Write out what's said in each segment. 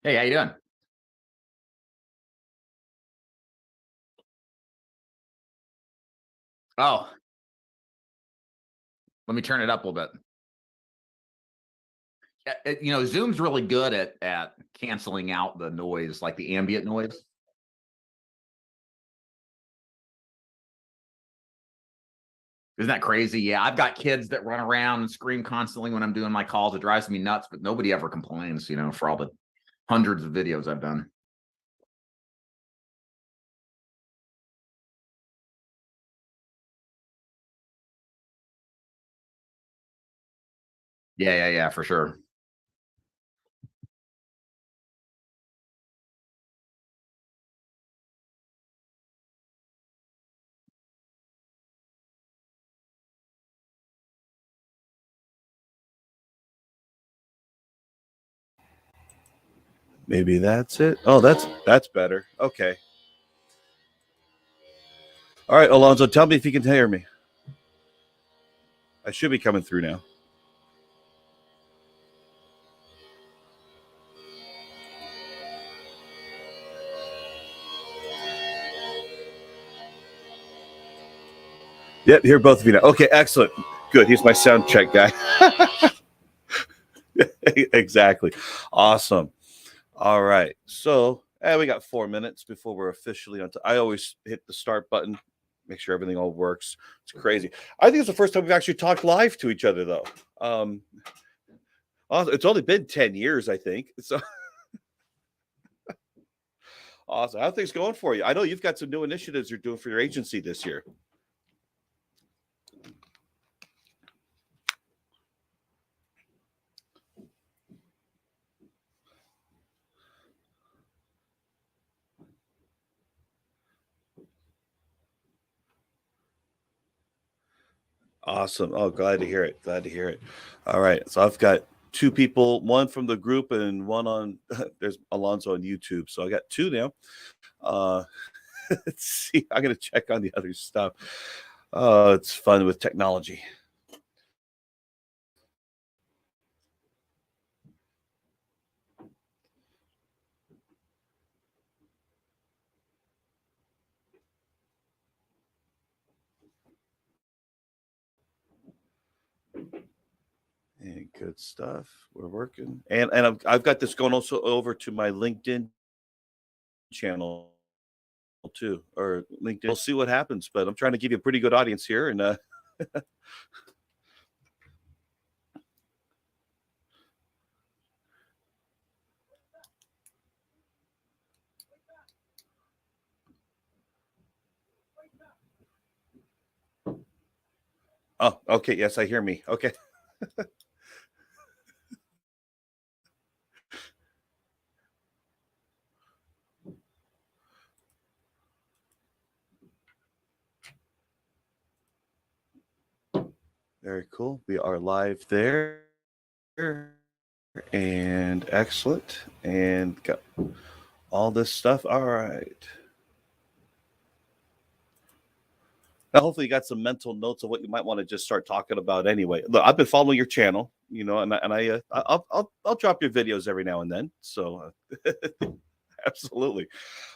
Hey, how you doing? Oh, let me turn it up a little bit. Zoom's really good at canceling out the noise, like the ambient noise. Isn't that crazy? Yeah, I've got kids that run around and scream constantly when I'm doing my calls. It drives me nuts, but nobody ever complains, for all the hundreds of videos I've done. Yeah, for sure. Maybe that's it. Oh, that's better. Okay. All right, Alonzo, tell me if you can hear me. I should be coming through now. Yep, hear both of you now. Okay, excellent. Good. He's my sound check guy. Exactly. Awesome. All right. So, we got 4 minutes before we're officially on. I always hit the start button, make sure everything all works. It's crazy. I think it's the first time we've actually talked live to each other, though. It's only been 10 years, I think. So awesome. How are things going for you? I know you've got some new initiatives you're doing for your agency this year. Awesome. Oh, glad to hear it. Glad to hear it. All right. So I've got two people, one from the group and one on there's Alonzo on YouTube. So I got two now. Uh let's see. I'm gonna check on the other stuff. Oh, it's fun with technology. And good stuff. We're working. And I've got this going also over to my LinkedIn channel too. Or LinkedIn. We'll see what happens, but I'm trying to give you a pretty good audience here. And oh, okay. Yes, I hear me. Okay. Very cool. We are live there. And excellent. And got all this stuff. All right. Now, hopefully, you got some mental notes of what you might want to just start talking about anyway. Look, I've been following your channel, I'll drop your videos every now and then. So, absolutely,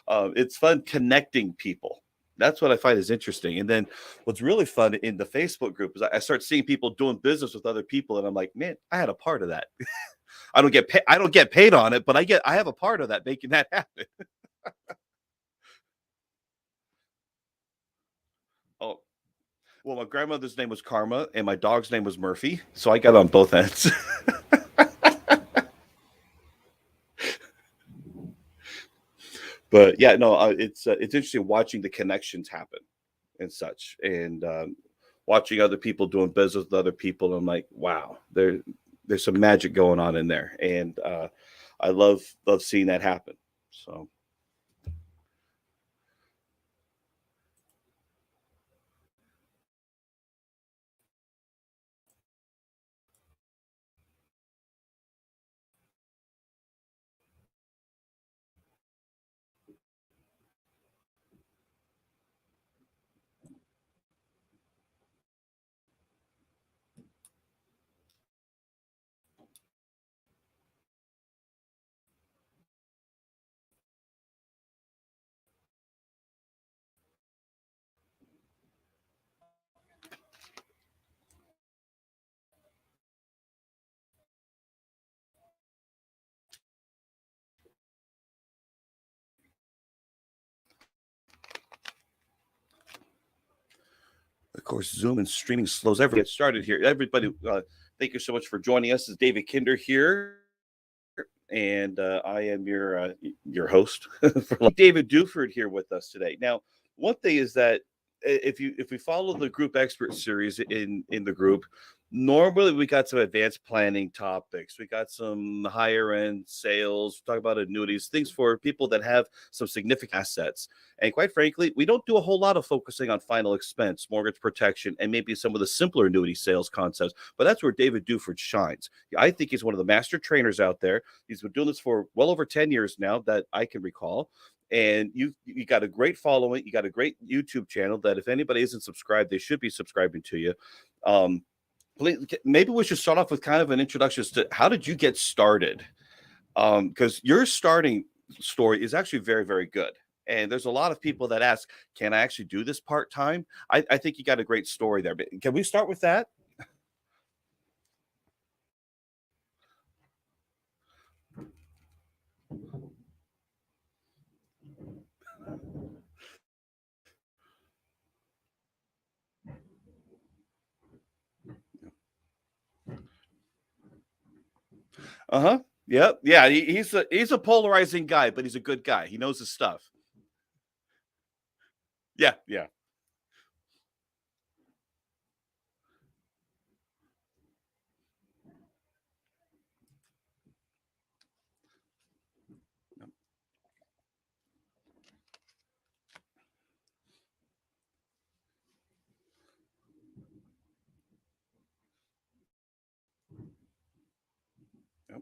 it's fun connecting people. That's what I find is interesting. And then what's really fun in the Facebook group is I start seeing people doing business with other people, and I'm like, man, I had a part of that. I don't get paid. I don't get paid on it, but I have a part of that making that happen. Oh, well, my grandmother's name was Karma, and my dog's name was Murphy, so I got on both ends. But yeah, no, it's interesting watching the connections happen and such, and watching other people doing business with other people. I'm like, wow, there's some magic going on in there, and I love seeing that happen. So course, Zoom and streaming slows everything. Get started here. Everybody, thank you so much for joining us. This is David Kinder here, and I am your host for David Duford here with us today. Now, one thing is that if we follow the group expert series in the group, normally we got some advanced planning topics, we got some higher end sales, talk about annuities, things for people that have some significant assets. And quite frankly, we don't do a whole lot of focusing on final expense, mortgage protection, and maybe some of the simpler annuity sales concepts. But that's where David Duford shines. I think he's one of the master trainers out there. He's been doing this for well over 10 years now that I can recall. And you got a great following. You got a great YouTube channel that if anybody isn't subscribed, they should be subscribing to you. Maybe we should start off with kind of an introduction as to how did you get started? Because your starting story is actually very, very good. And there's a lot of people that ask, can I actually do this part-time? I think you got a great story there. But can we start with that? Uh-huh. Yep. Yeah. He's a polarizing guy, but he's a good guy. He knows his stuff. Yeah. Yeah. Yep.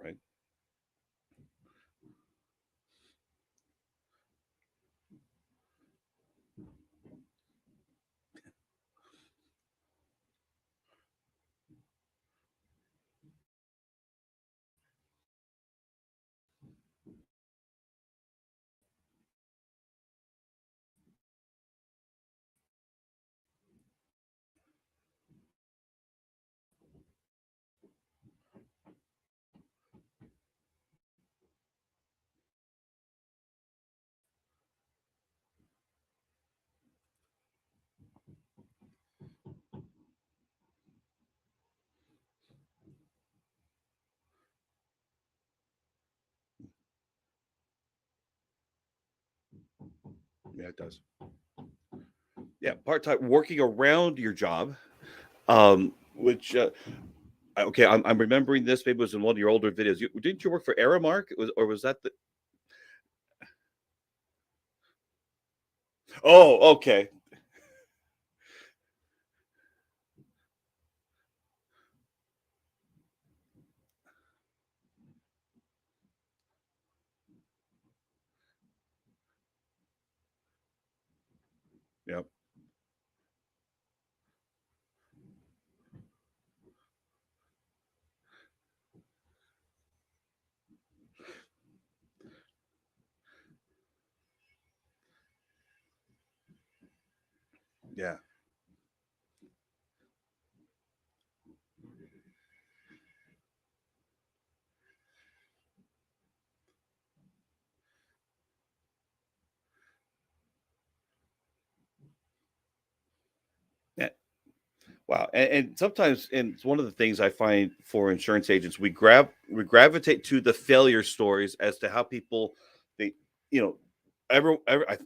Right. Yeah, it does. Yeah, part-time working around your job, which okay, I'm remembering this. Maybe it was in one of your older videos. Didn't you work for Aramark? Was that the? Oh, okay. Yep. Yeah. Yeah. Wow. And sometimes, and it's one of the things I find for insurance agents, we gravitate to the failure stories as to how people they you know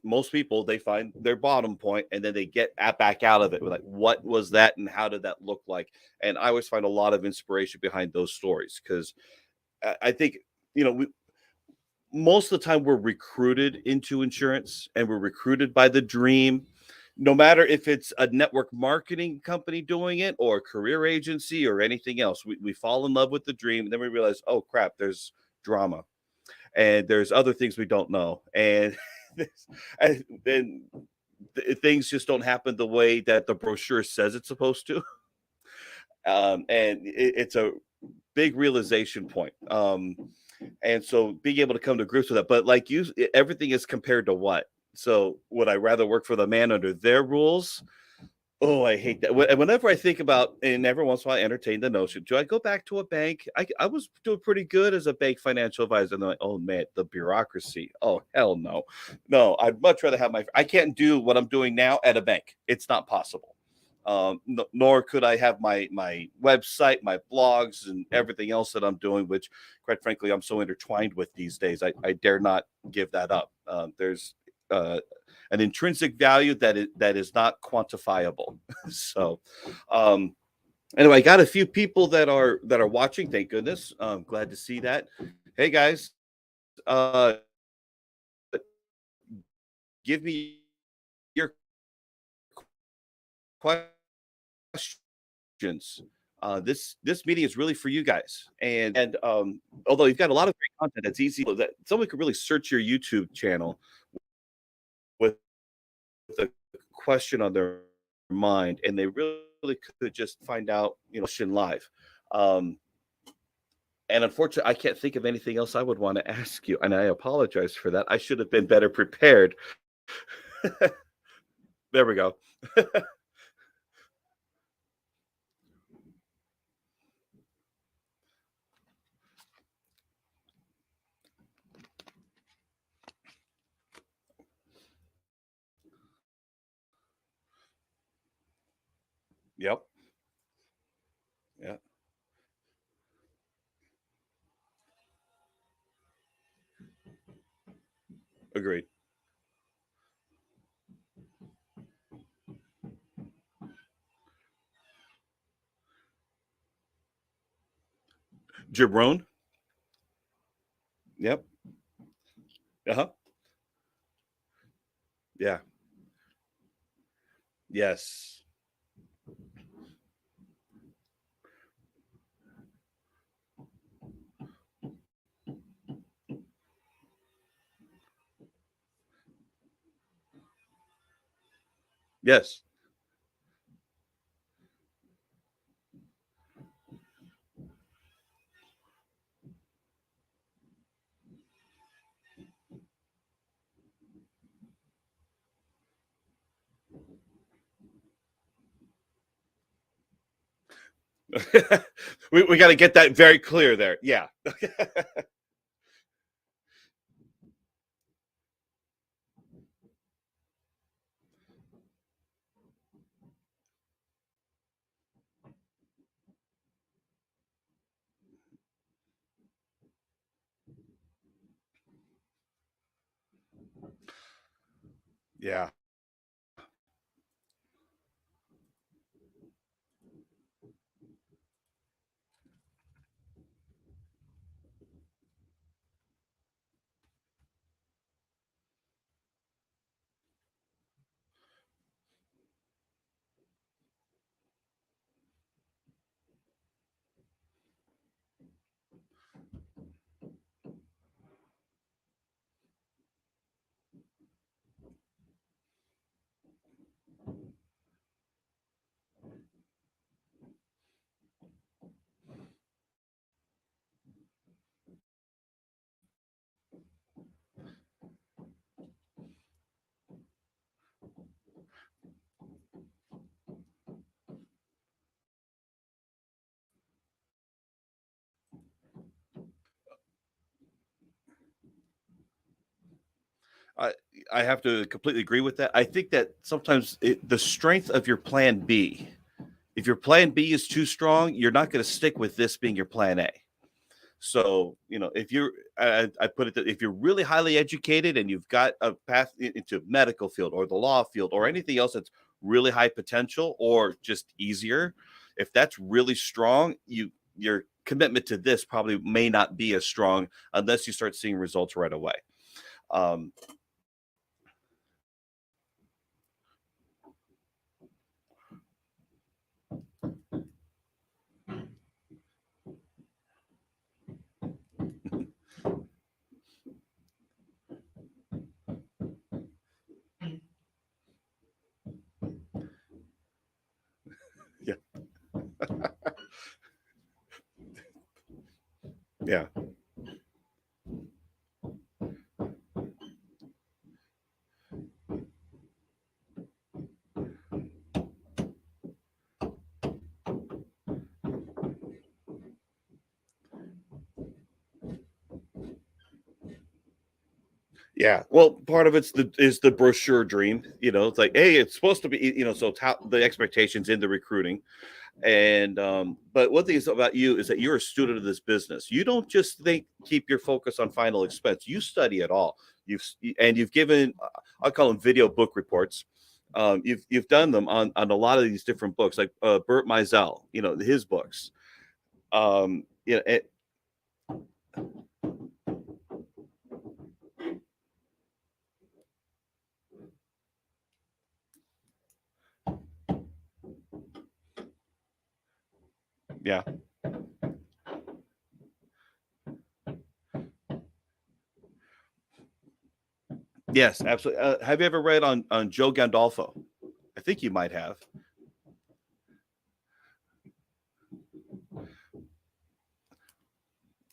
most people they find their bottom point and then they get back out of it. Like, what was that and how did that look like? And I always find a lot of inspiration behind those stories because I think we most of the time we're recruited into insurance and we're recruited by the dream, no matter if it's a network marketing company doing it or a career agency or anything else. We fall in love with the dream and then we realize, oh crap, there's drama and there's other things we don't know, and and then things just don't happen the way that the brochure says it's supposed to. And it's a big realization point. And so being able to come to grips with that, but like everything is compared to what? So would I rather work for the man under their rules Oh, I hate that. Whenever I think about, and every once in a while I entertain the notion, do I go back to a bank? I was doing pretty good as a bank financial advisor. And they're like, oh man, the bureaucracy. Oh, hell no. No, I'd much rather have I can't do what I'm doing now at a bank. It's not possible. Nor could I have my website, my blogs, and everything else that I'm doing, which, quite frankly, I'm so intertwined with these days. I dare not give that up. There's an intrinsic value that is not quantifiable. So, anyway, I got a few people that are watching. Thank goodness. I'm glad to see that. Hey guys, uh, give me your questions. This meeting is really for you guys, and although you've got a lot of great content, it's easy that someone could really search your YouTube channel with a question on their mind, and they really could just find out, question live. Um, and unfortunately, I can't think of anything else I would want to ask you, and I apologize for that. I should have been better prepared. There we go. Yep. Yeah. Agreed. Jabron. Yep. Uh-huh. Yeah. Yes. Yes. we got to get that very clear there. Yeah. Yeah. I I have to completely agree with that. I think that sometimes the strength of your plan B, if your plan B is too strong, you're not going to stick with this being your plan A. So, if you're, I put it that if you're really highly educated and you've got a path into medical field or the law field or anything else that's really high potential or just easier, if that's really strong, your commitment to this probably may not be as strong unless you start seeing results right away. Um, yeah, yeah. Yeah, well, part of it's the brochure dream. It's like, hey, it's supposed to be. So it's how the expectations in the recruiting. And but one thing is about you is that you're a student of this business. You don't just keep your focus on final expense. You study it all. You've given, I call them video book reports. You've done them on a lot of these different books, like Burt Mizell, his books. It, yeah. Yes, absolutely. Have you ever read on Joe Gandolfo? I think you might have.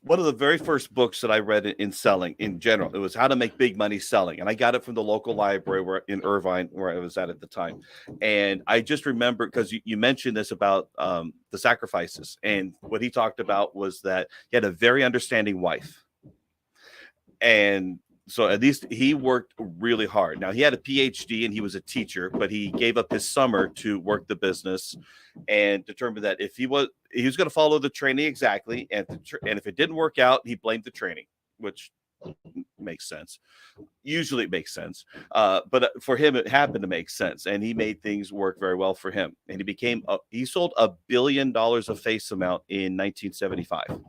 One of the very first books that I read in selling in general, it was How to Make Big Money Selling. And I got it from the local library in Irvine, where I was at the time. And I just remember, because you mentioned this about the sacrifices. And what he talked about was that he had a very understanding wife. And so at least he worked really hard. Now, he had a PhD and he was a teacher, but he gave up his summer to work the business and determined that if he was going to follow the training exactly, and if it didn't work out, he blamed the training, which makes sense. Usually it makes sense. But for him, it happened to make sense, and he made things work very well for him. And he sold $1 billion of face amount in 1975.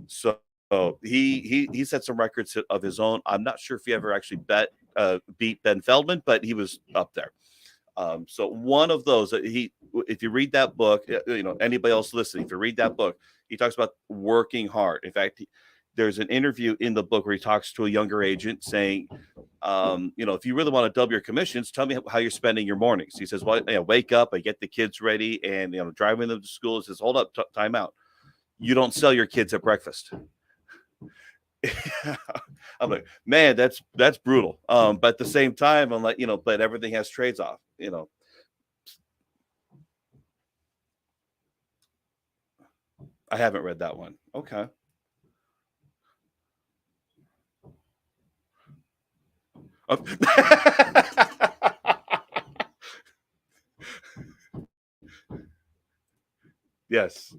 So he set some records of his own. I'm not sure if he ever actually beat Ben Feldman, but he was up there. So one of those, if you read that book, anybody else listening, if you read that book, he talks about working hard. In fact, there's an interview in the book where he talks to a younger agent saying, if you really want to double your commissions, tell me how you're spending your mornings. He says, well, wake up, I get the kids ready, and driving them to school. He says, hold up, time out. You don't sell your kids at breakfast. I'm like, man, that's brutal. But at the same time, I'm like, but everything has trades off, I haven't read that one. Okay. Yes.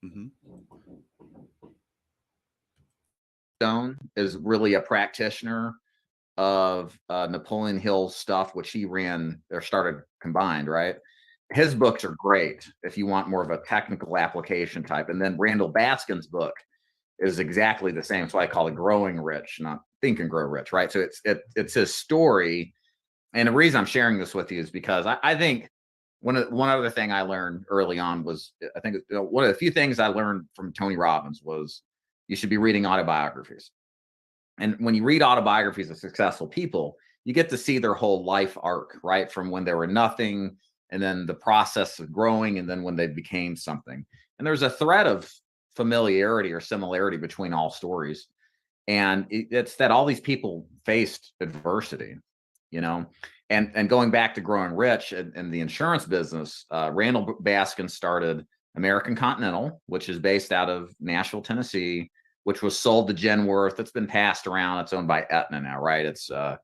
Mm-hmm. Stone is really a practitioner of Napoleon Hill's stuff, which he ran or started combined, right? His books are great if you want more of a technical application type. And then Randall Baskin's book is exactly the same. So I call it Growing Rich, not Think and Grow Rich, right? So it's his story. And the reason I'm sharing this with you is because I think one other thing I learned early on was, I think one of the few things I learned from Tony Robbins was you should be reading autobiographies. And when you read autobiographies of successful people, you get to see their whole life arc, right? From when they were nothing, and then the process of growing, and then when they became something. And there's a thread of familiarity or similarity between all stories. And it's that all these people faced adversity, and going back to Growing Rich and the insurance business, Randall Baskin started American Continental, which is based out of Nashville, Tennessee, which was sold to Genworth. It's been passed around. It's owned by Aetna now, right? It's been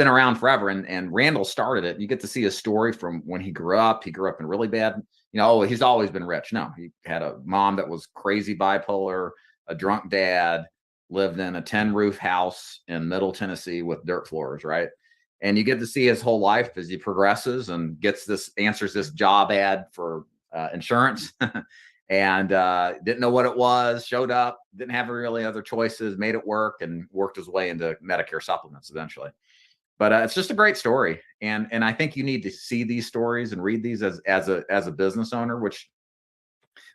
around forever. And Randall started it. You get to see a story from when he grew up. He grew up in really bad, he's always been rich. No, he had a mom that was crazy bipolar, a drunk dad, lived in a 10-roof house in Middle Tennessee with dirt floors, right? And you get to see his whole life as he progresses and answers this job ad for insurance. And didn't know what it was, showed up, didn't have really other choices, made it work, and worked his way into Medicare supplements eventually. But it's just a great story. And I think you need to see these stories and read these as a business owner, which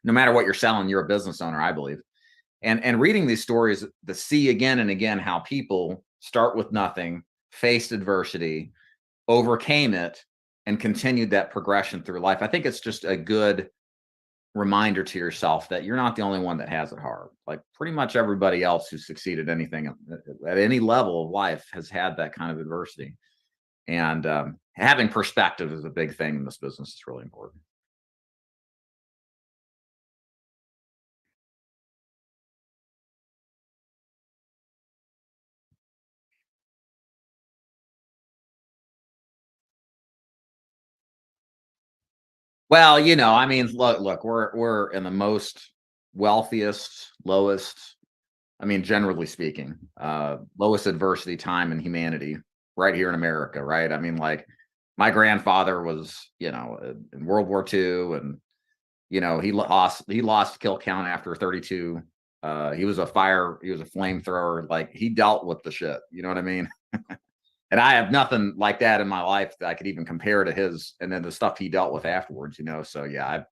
no matter what you're selling, you're a business owner, I believe. And reading these stories to see again and again how people start with nothing, faced adversity, overcame it, and continued that progression through life. I think it's just a good reminder to yourself that you're not the only one that has it hard. Like pretty much everybody else who's succeeded anything at any level of life has had that kind of adversity. And having perspective is a big thing in this business. It's really important. Well, I mean, look, we're in the most wealthiest, lowest, I mean, generally speaking, lowest adversity time in humanity right here in America, right? I mean, like my grandfather was, in World War II, and he lost kill count after 32. He was a flamethrower. Like he dealt with the shit. You know what I mean? And I have nothing like that in my life that I could even compare to his, and then the stuff he dealt with afterwards. So yeah,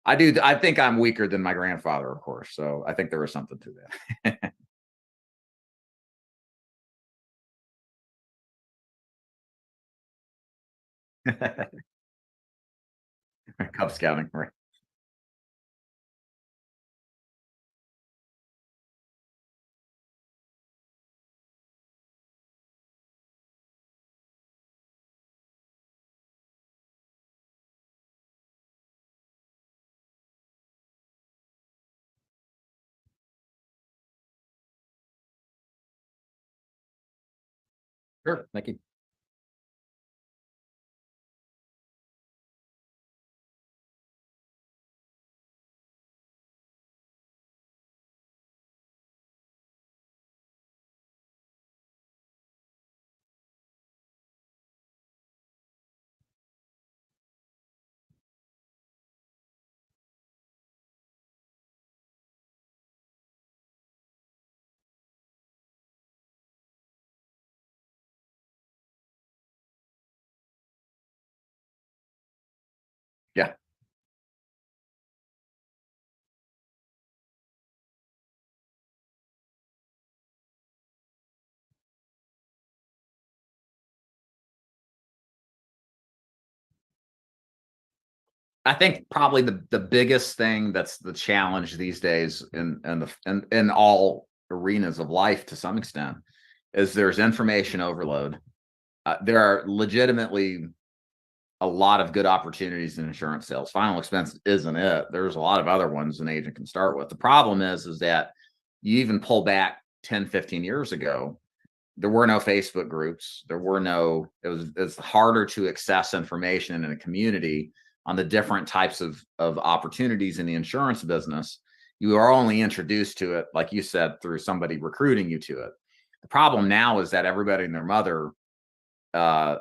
I do. I think I'm weaker than my grandfather, of course. So I think there was something to that. Cub Scouting, right? Sure. Thank you. Yeah. I think probably the biggest thing that's the challenge these days in all arenas of life to some extent is there's information overload. There are legitimately a lot of good opportunities in insurance sales. Final expense isn't it. There's a lot of other ones an agent can start with. The problem is that you even pull back 10, 15 years ago, there were no Facebook groups. It's harder to access information in a community on the different types of opportunities in the insurance business. You are only introduced to it, like you said, through somebody recruiting you to it. The problem now is that everybody and their mother, know,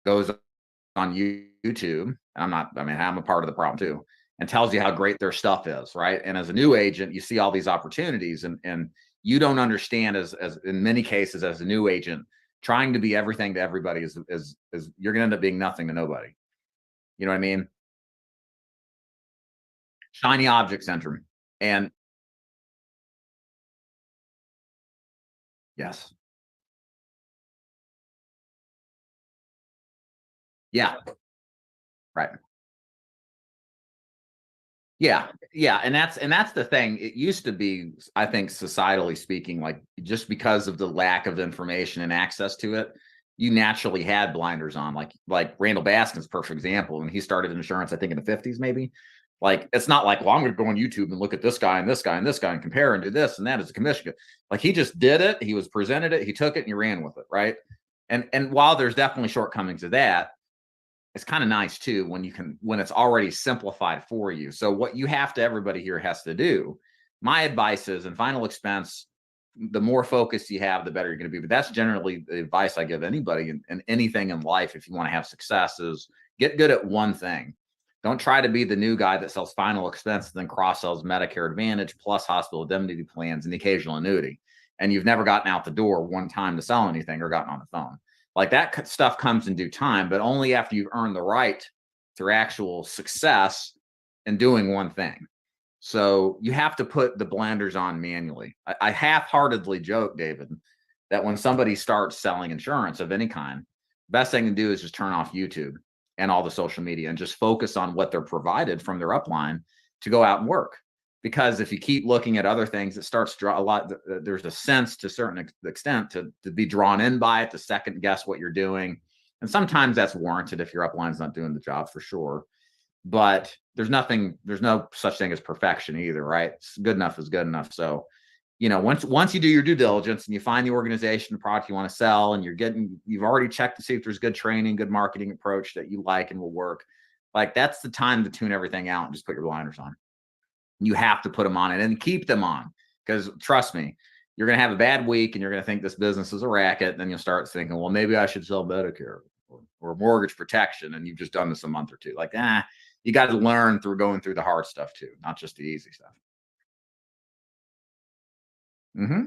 goes on YouTube. I'm a part of the problem too, and tells you how great their stuff is, right? And as a new agent, you see all these opportunities, and you don't understand as in many cases as a new agent, trying to be everything to everybody is you're gonna end up being nothing to nobody. You know what I mean? Shiny object syndrome. And yes. Yeah, right. Yeah, yeah, and that's the thing. It used to be, I think, societally speaking, like just because of the lack of information and access to it, you naturally had blinders on. Like Randall Baskin's perfect example. When he started insurance, I think in the 50s, maybe. Like it's not like, well, I'm going to go on YouTube and look at this guy and this guy and this guy and compare and do this and that as a commission. Like he just did it. He was presented it. He took it and he ran with it, right? And while there's definitely shortcomings of that, it's kind of nice too when it's already simplified for you. So what you have to everybody here has to do, my advice is in final expense, the more focus you have, the better you're going to be. But that's generally the advice I give anybody in anything in life. If you want to have success, is get good at one thing. Don't try to be the new guy that sells final expense and then cross sells Medicare Advantage plus hospital indemnity plans and the occasional annuity. And you've never gotten out the door one time to sell anything or gotten on the phone. Like that stuff comes in due time, but only after you've earned the right through actual success in doing one thing. So you have to put the blinders on manually. I half-heartedly joke, David, that when somebody starts selling insurance of any kind, best thing to do is just turn off YouTube and all the social media and just focus on what they're provided from their upline to go out and work. Because if you keep looking at other things, it starts to draw a lot. There's a sense to a certain extent to be drawn in by it, to second guess what you're doing. And sometimes that's warranted if your upline's not doing the job, for sure. But there's no such thing as perfection either, right? Good enough is good enough. So, once you do your due diligence and you find the organization, the product you want to sell, and you've already checked to see if there's good training, good marketing approach that you like and will work, like that's the time to tune everything out and just put your blinders on. You have to put them on it and keep them on, because trust me, you're going to have a bad week and you're going to think this business is a racket. Then you'll start thinking, well, maybe I should sell Medicare or mortgage protection. And you've just done this a month or two. Like, you got to learn through going through the hard stuff too, not just the easy stuff. Mm-hmm.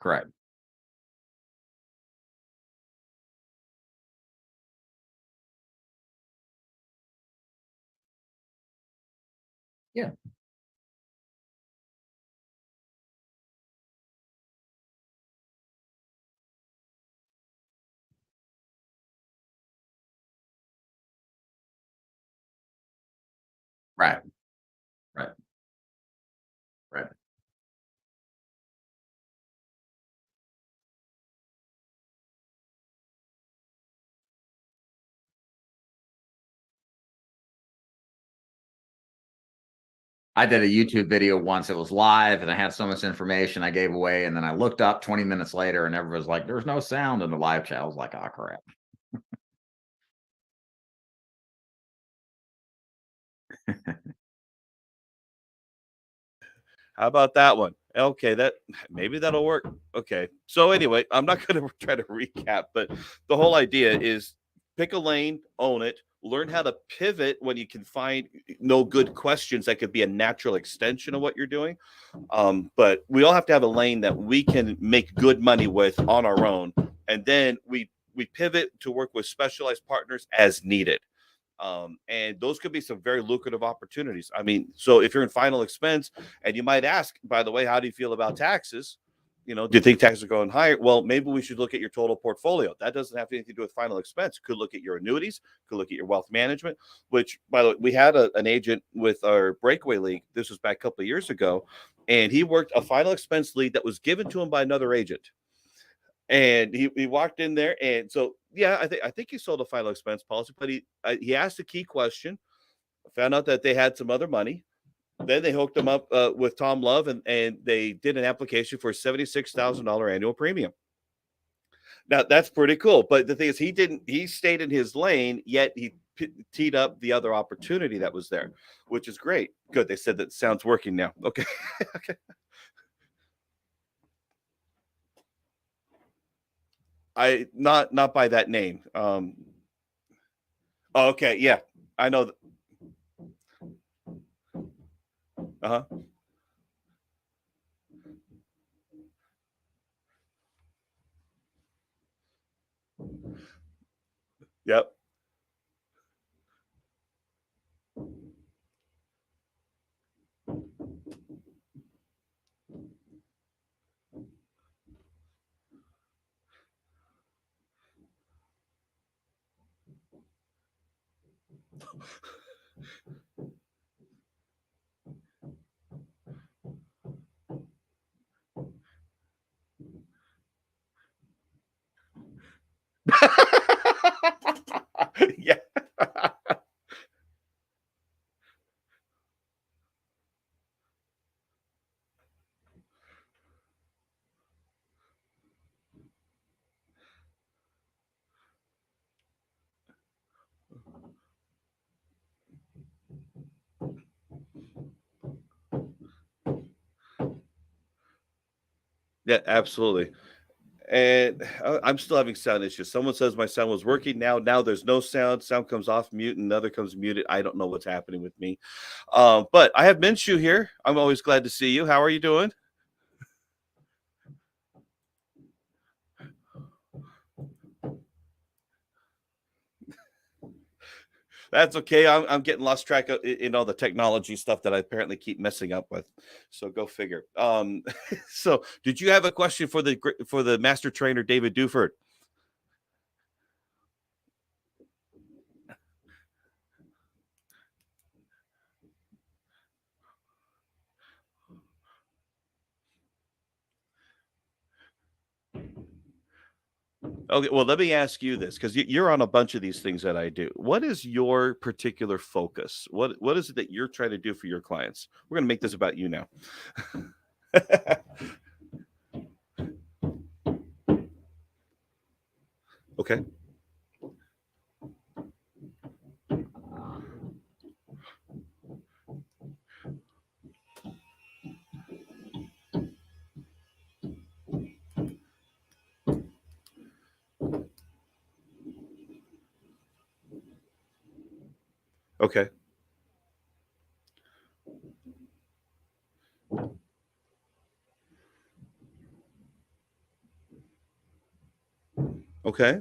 Correct. Yeah. Right. Right. Right. I did a YouTube video once. It was live and I had so much information I gave away. And then I looked up 20 minutes later and everyone was like, there's no sound in the live chat. I was like, oh, crap. How about that one? Okay, maybe that'll work. Okay. So anyway, I'm not going to try to recap, but the whole idea is pick a lane, own it, learn how to pivot when you can find no good questions that could be a natural extension of what you're doing. But we all have to have a lane that we can make good money with on our own, and then we pivot to work with specialized partners as needed. And those could be some very lucrative opportunities. I mean, so if you're in final expense, and you might ask, by the way, how do you feel about taxes? Do you think taxes are going higher? Well, maybe we should look at your total portfolio. That doesn't have anything to do with final expense. Could look at your annuities, could look at your wealth management, which, by the way, we had an agent with our breakaway league. This was back a couple of years ago, and he worked a final expense lead that was given to him by another agent. And he walked in there, and so yeah, I think he sold a final expense policy, but he asked a key question, found out that they had some other money. Then they hooked him up with Tom Love, and they did an application for $76,000 annual premium. Now that's pretty cool, but the thing is, he stayed in his lane, yet he teed up the other opportunity that was there, which is great. Good, they said that sounds working now. Okay. Okay. Not by that name. Okay, yeah, I know. Uh-huh. Yep. Yeah. Yeah, absolutely. And I'm still having sound issues. Someone says my sound was working. Now there's no sound. Sound comes off mute, and another comes muted. I don't know what's happening with me. But I have Minshew here. I'm always glad to see you. How are you doing? That's okay. I'm getting lost track of in all the technology stuff that I apparently keep messing up with. So go figure. So did you have a question for the master trainer David Duford? Okay, well, let me ask you this because you're on a bunch of these things that I do. What is your particular focus? What is it that you're trying to do for your clients? We're going to make this about you now. Okay. Okay. Okay.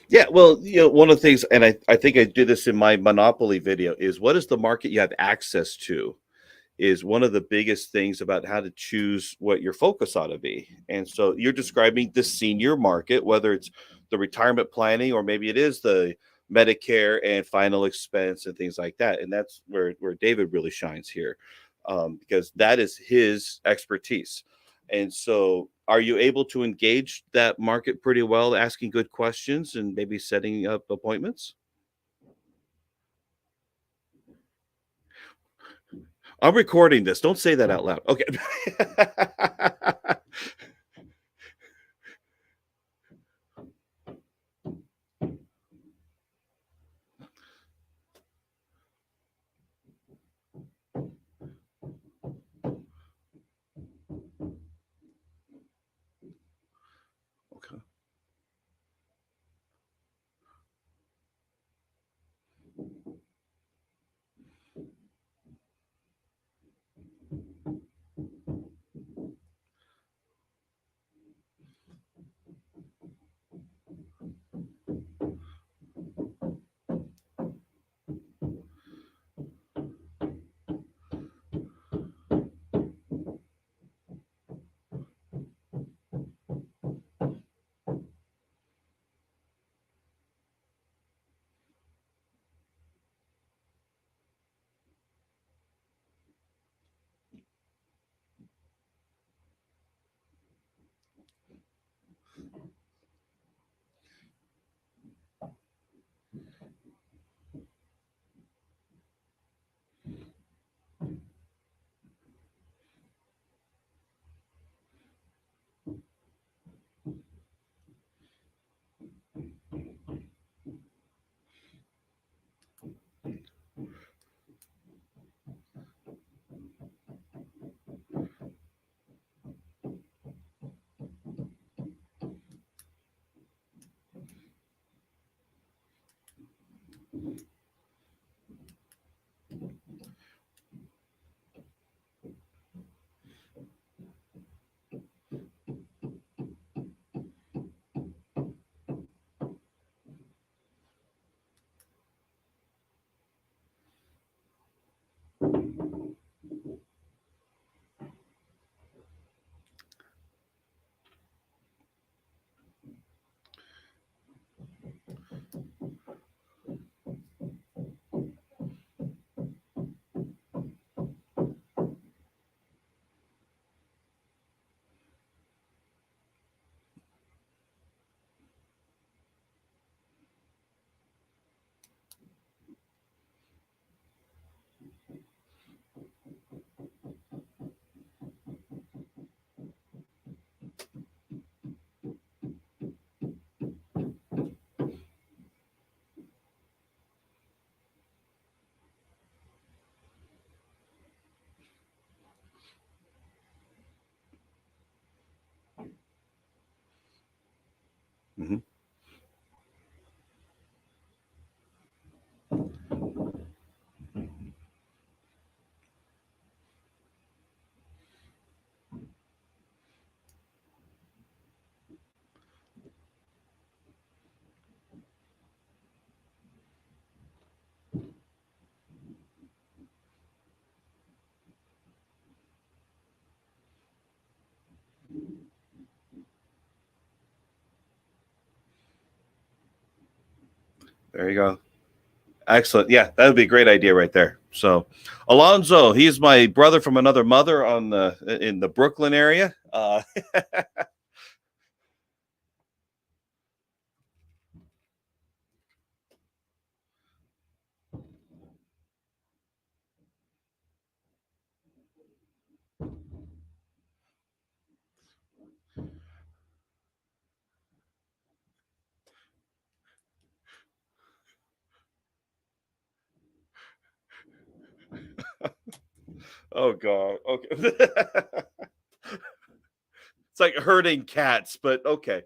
Yeah, well, one of the things, and I think I did this in my Monopoly video, is what is the market you have access to is one of the biggest things about how to choose what your focus ought to be. And so you're describing the senior market, whether it's the retirement planning or maybe it is the Medicare and final expense and things like that. And that's where David really shines here, because that is his expertise. And so, are you able to engage that market pretty well, asking good questions and maybe setting up appointments? I'm recording this. Don't say that out loud. Okay. Okay. Mhm. There you go. Excellent. Yeah, that would be a great idea right there. So, Alonzo, he's my brother from another mother on the in the Brooklyn area. Oh God. Okay. It's like herding cats, but okay.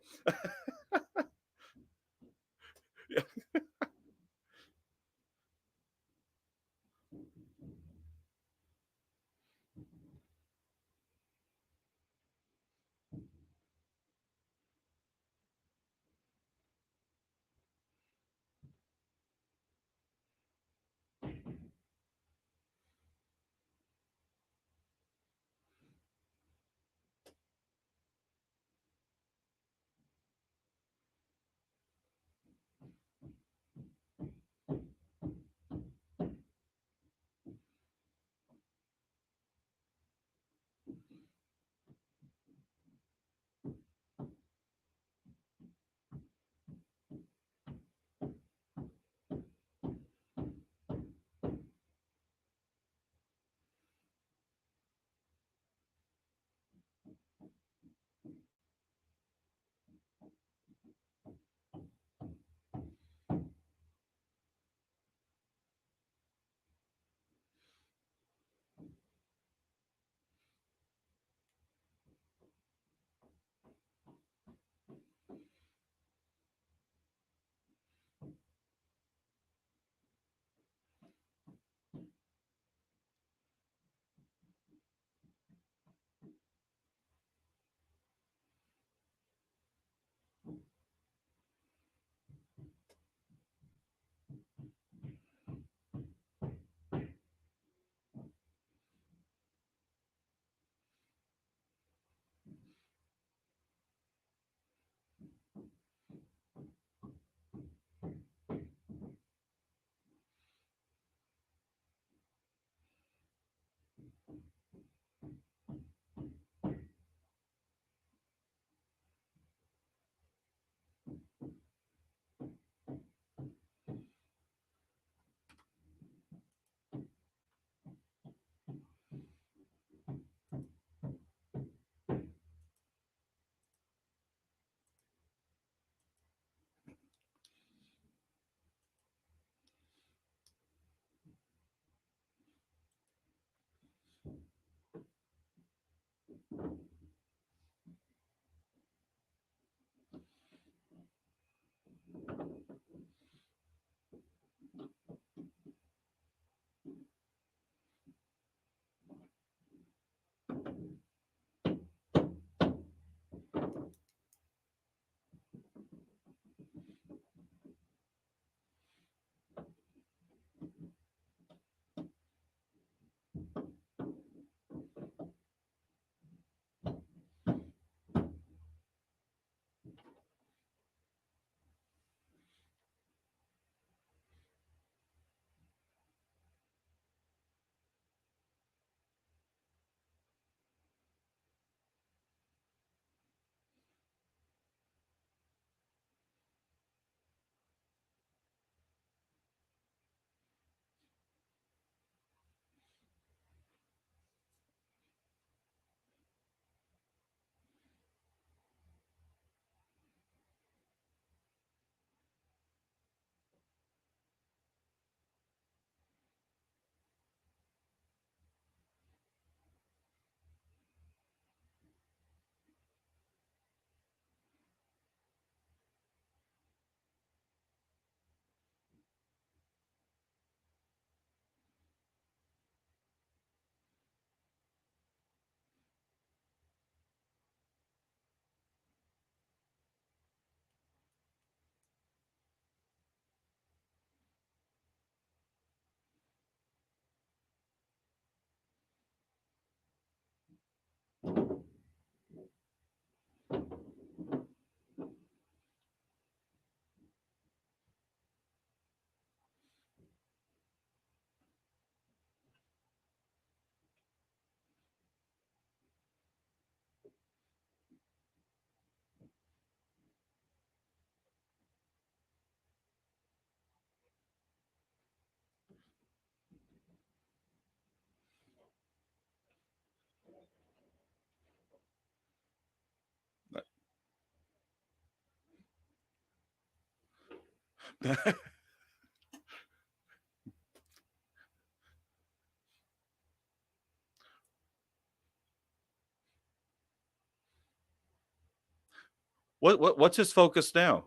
What's his focus now?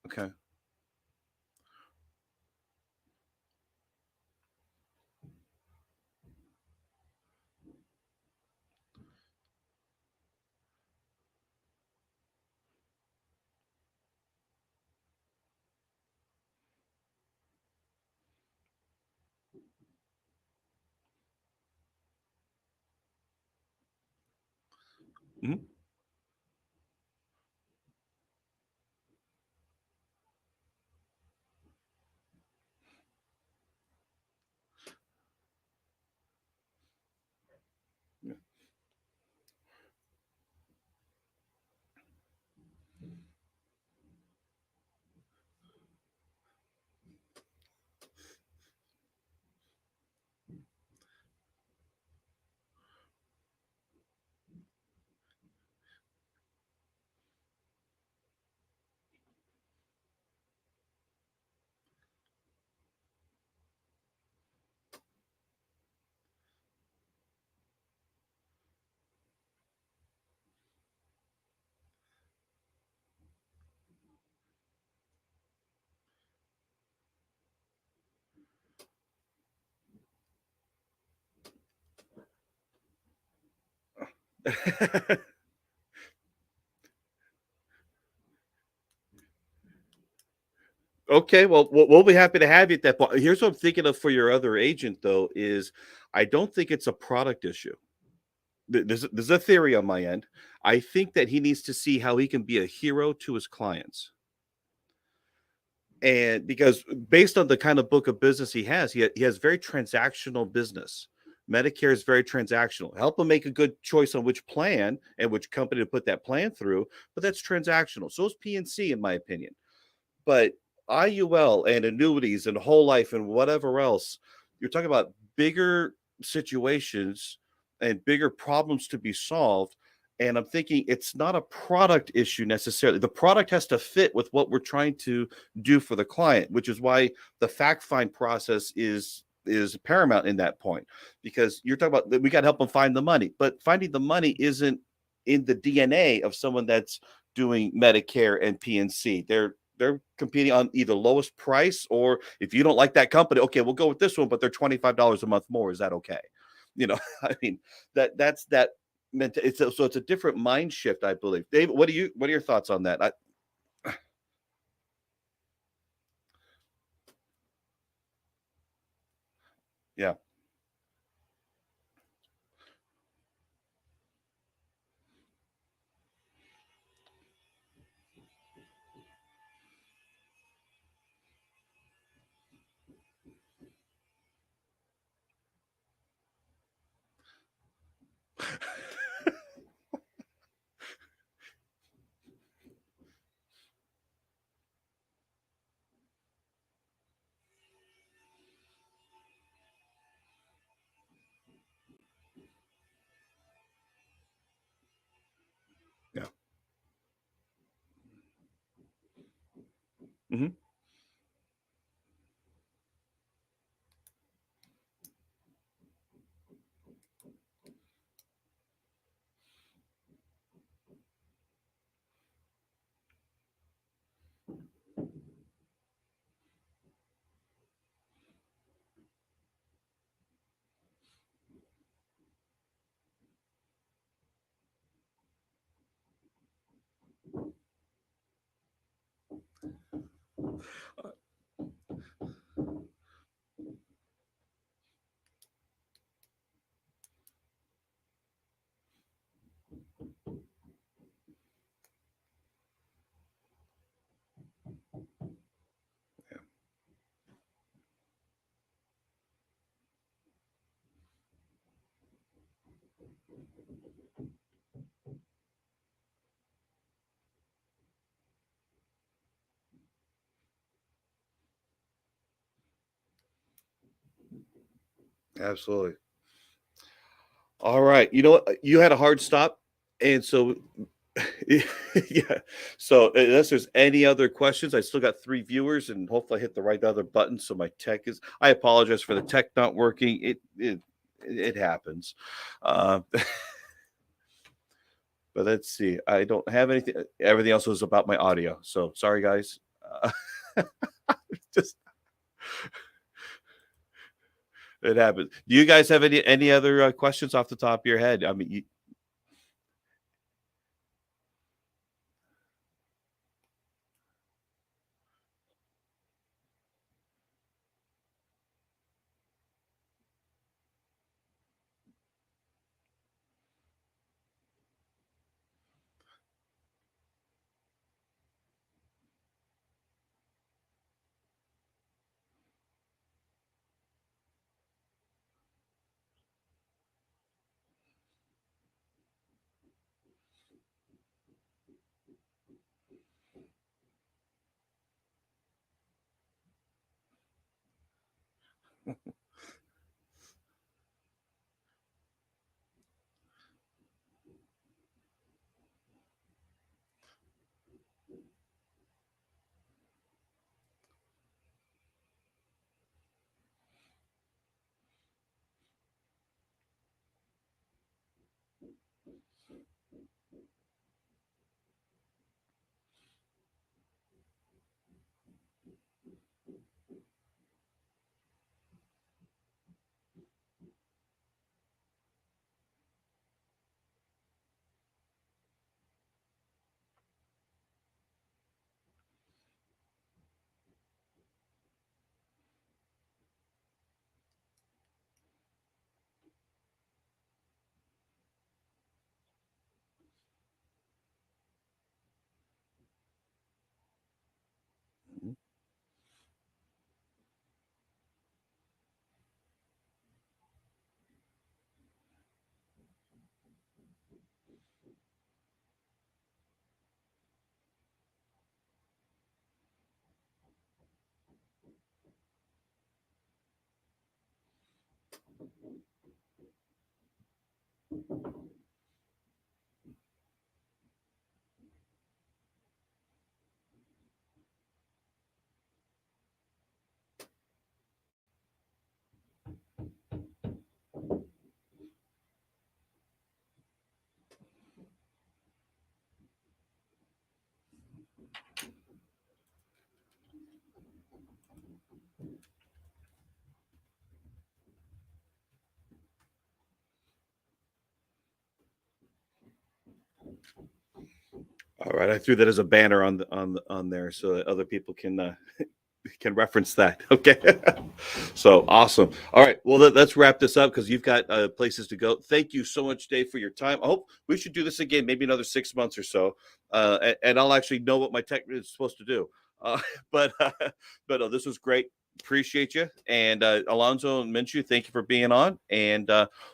Okay. Mhm. Okay, well, we'll be happy to have you at that point. Here's what I'm thinking of for your other agent, though, is I don't think it's a product issue. There's a theory on my end. I think that he needs to see how he can be a hero to his clients. And because based on the kind of book of business he has very transactional business. Medicare is very transactional. Help him make a good choice on which plan and which company to put that plan through, but that's transactional. So is PNC, in my opinion. But IUL and annuities and whole life and whatever else, you're talking about bigger situations and bigger problems to be solved. And I'm thinking it's not a product issue necessarily. The product has to fit with what we're trying to do for the client, which is why the fact find process is paramount in that point. Because you're talking about we got to help them find the money, but finding the money isn't in the DNA of someone that's doing Medicare and PNC. They're competing on either lowest price, or if you don't like that company, okay, we'll go with this one, but they're $25 a month more. Is that okay? I mean, that's that meant so it's a different mind shift, I believe. Dave, what are your thoughts on that? Yeah. Yeah. Hmm. Absolutely. All right. You know what? You had a hard stop. And so, yeah. So unless there's any other questions, I still got 3 viewers, and hopefully I hit the right other button. So my tech is. I apologize for the tech not working. It happens. Uh, but let's see. I don't have anything. Everything else was about my audio. So sorry, guys. Just it happens. Do you guys have any other questions off the top of your head? I mean, all right, I threw that as a banner on there so that other people can reference that. Okay, so awesome. All right, well let's wrap this up because you've got places to go. Thank you so much, Dave, for your time. I hope we should do this again, maybe another 6 months or so, and I'll actually know what my tech is supposed to do. Uh, but no, this was great. Appreciate you. And Alonzo and Minshew, thank you for being on. And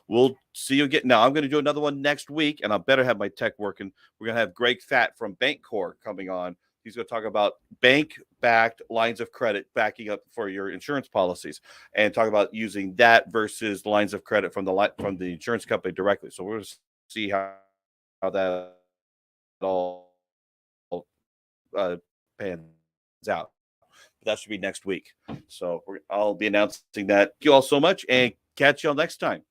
we'll see you again. Now, I'm going to do another one next week, and I better have my tech working. We're going to have Greg Fatt from Bancorp coming on. He's going to talk about bank-backed lines of credit backing up for your insurance policies and talk about using that versus lines of credit from the insurance company directly. So we're going to see how that all pans out. That should be next week. So I'll be announcing that. Thank you all so much, and catch y'all next time.